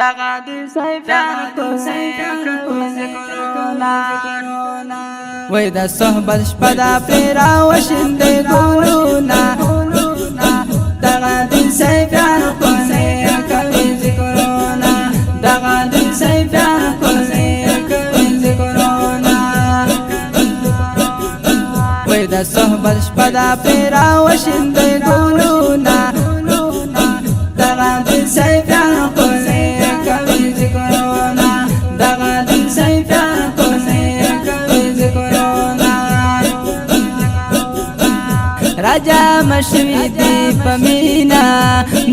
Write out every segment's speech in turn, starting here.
دغه د سیفانو ذکرونه وای د صحبت شپه د پیرا وشندې ګلونه دغه د سیفانو ذکرونه دغه د سیفانو ذکرونه وای د صحبت شپه د پیرا وشندې ګلونه دغه د سیفانو راجا مشوی دی پمینا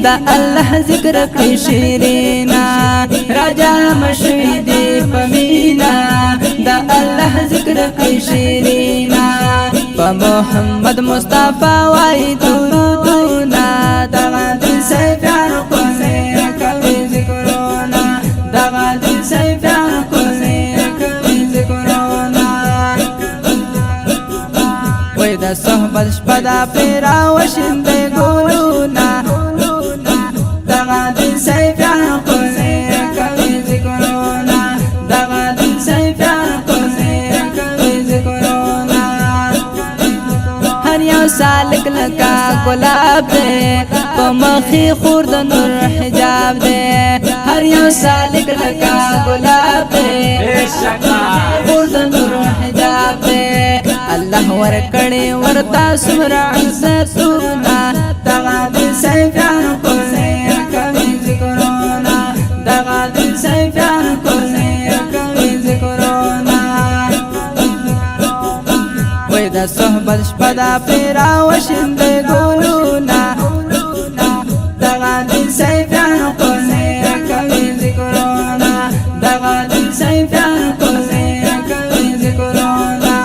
دا الله ذکر کړی شیرینا راجا مشوی دی پمینا دا الله ذکر کړی شیرینا په محمد مصطفی وای درودنا دغه د سیفانو کوي ذکرونه دغه د سیفانو کوي ذکرونه وای د صحبت شپه د پیرا وشندې ګلونه دغه د سیفانو کوي ذکرونه دغه د سیفانو کوي ذکرونه هر یو سالک لکا ګلاب دې په مخې خور د نور حجاب دې هر یو سالک لکا ګلاب دې خور د نور حجاب دې الله ورکړې ورتا سمرا عزتونه دغه د سیفانو کوي ذکرونه دغه د سیفانو کوي ذکرونه وای د صحبت شپه د پیرا وشندې ګلونه دغه د سیفانو کوي ذکرونه دغه د سیفانو کوي ذکرونه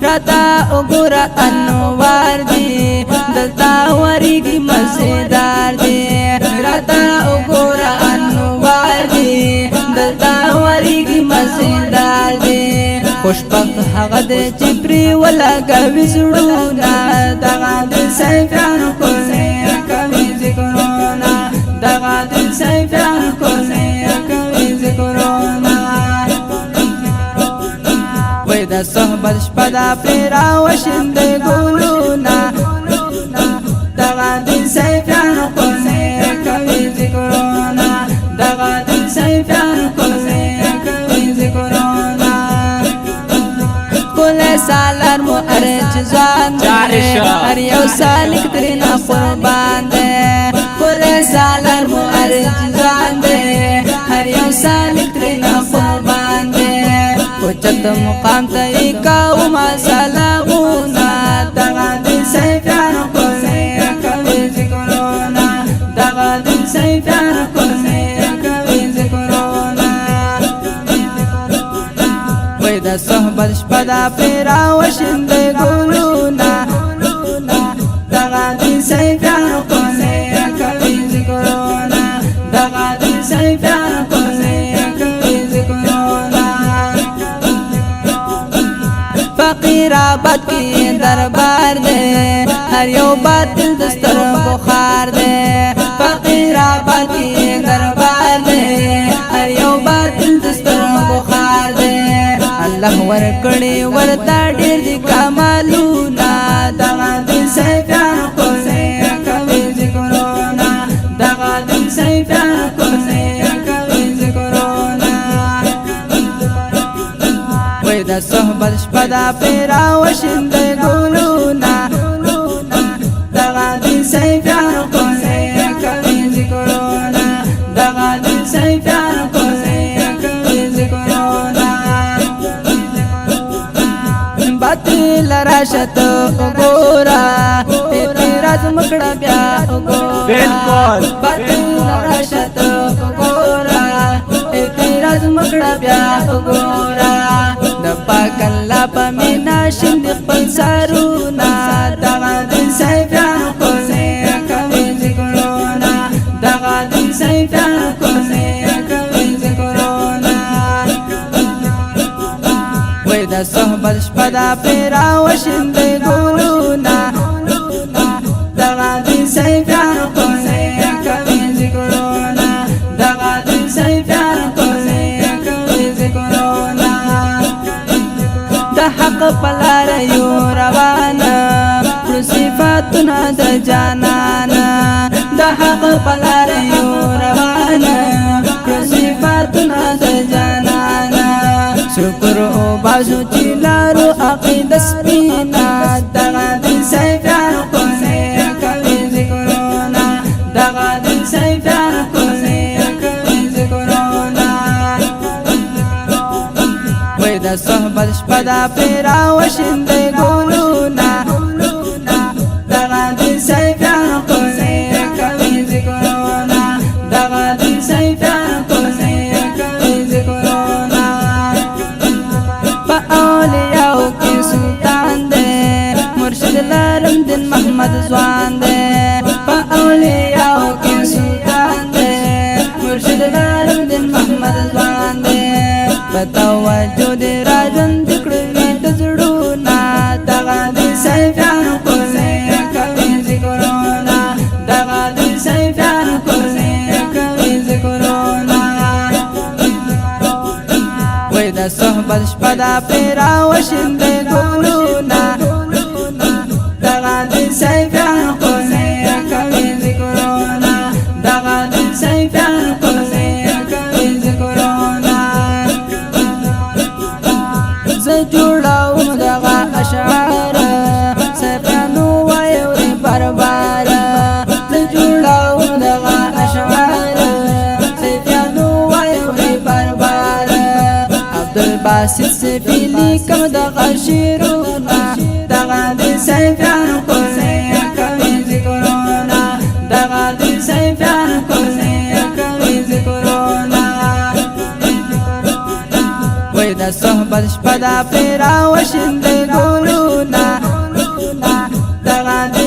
راتا وګوره انوار دی دلتا وریږي مزیدار دی راتا وګوره انوار دی دلتا وریږي مزیدار دی خوشبخت هغه دی چې پرې ولګوي زړونه دغه د سیفانو کوي ذکرونه دغه د سیفانو کوي ذکرونه وای د صحبت شپه د پیرا وشندې ګلونه دغه د سیفانو کوي ذکرونه دغه د سیفانو کوي ذکرونه کله سالار مو ارچ ځان هر یو سالک ترنا قربان دې کله سالار مو ارچ ځان دې هر یو سالک ترنا قربان دې اوچت مقام ته کاو ما سلامونه دغه د سیفانو کوي ذکرونه دغه د سیفانو کوي ذکرونه وای د صحبت شپه د پیرا وشندې ګلونه دغه د سیفانو کوي ذکرونه دغه د سیفانو کوي ذکرونه فقیر آباد کی دربار دے ہر یو باطل دستر بخار دے فقیر آباد کی دربار دے ہر یو باطل دستر بخار دے اللہ ورکڑی ورتا ډیر دی کمالونا دغه د سیفانو کوي ذکرونه دغه د سیفانو کوي ذکرونه وای د صحبت شپه د پیرا وشندې ګلونه دغه د سیفانو کوي ذکرونه دغه د سیفانو کوي ذکرونه باطل راشد وګورا اعتراض مکړه بیا وګورا باطل راشد وګورا اعتراض مکړه بیا وګورا د پاک الله په مینا شند خپل سرونه دغه د سیفانو کوي ذکرونه دغه د سیفانو کوي ذکرونه وای د صحبت شپه د پیرا وشندې ګلونه دغه د سیفانو کوي صفتنا د جانانا د حق پلار یو روانه صفتنا د جانانا شکر او بازو چلارو عقید سپینا دغه د سیفان کوزه کوي ذکرونا دغه د سیفان کوزه کوي ذکرونا وای د صحبت شپدا پیرا وشندې ګلونا دغه د سیفان کوزه کوي ذکرونا دغه د سیفان کوزه کوي ذکرونا په اولیاء کې سلطان دې مرشد لرم دین محمد ځوان دې په اولیاء کې سلطان دې مرشد لرم دین محمد ځوان دې توجه دې راځند کړې د زړونو دغه دې سیفان کوزه کوي ذکرونا دغه دې سیفان کوزه کوي ذکرونا وای د صحبت شپدا پیرا وشندې ګلونا دغه دې سیفان کوزه کوي ذکرونا دغه دې سیفان کوزه کوي ذکرونا جوړاو دغه اشعار سپانو وایو بربار جوړاو دغه اشعار سپانو وایو بربار عبدالباسط سفیلی کوم دغه شیرونا دغه د سیفان کوزه کوي ذکرونا دغه د سیفان کوزه کوي ذکرونا وای د صحبت شپدا پیرا وشندې ګلونا دغه د